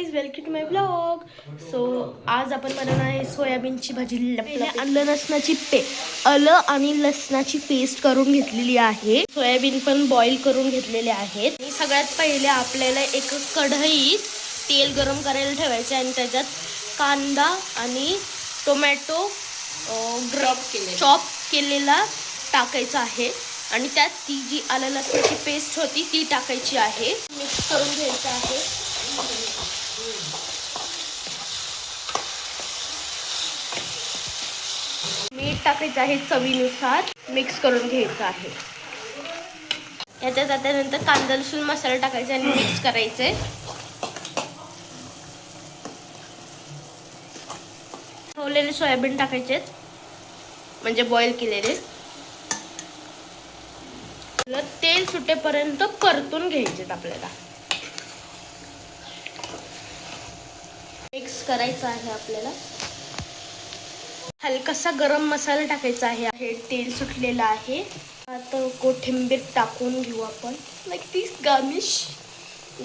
Guys, welcome to my blog. So आज आपण बनवणार आहे सोयाबीनची भाजी. आलं आणि लसणाची पेस्ट करून घेतलेली आहे. सोयाबीन पण बॉईल करून घेतलेले आहेत. आणि सगळ्यात पहिले आपल्याला एक कढईत तेल गरम करायला ठेवायचे आणि त्याच्यात कांदा आणि टोमॅटो चॉप केलेला टाकायचा आहे आणि त्यात ती जी आलं लसणाची पेस्ट होती ती टाकायची आहे. मिक्स करून घ्यायचं आहे. मीठ टाकायचं आहे चवीनुसार. मिक्स करून घ्यायचं आहे. याच्यात आता नंतर कांदा लसूण मसाला टाकायचा आणि मिक्स करायचंय. ठेवलेले सोयाबीन टाकायचे म्हणजे बॉईल केलेले. तेल सुटेपर्यंत परतून घ्यायचे आपल्याला. मिक्स करायचं आहे आपल्याला. हलकासा गरम मसाला टाकायचा आहे. तेल सुटलेलं आहे. आता कोथिंबीर टाकून घेऊ आपण. लाईक दिस गार्निशिंग.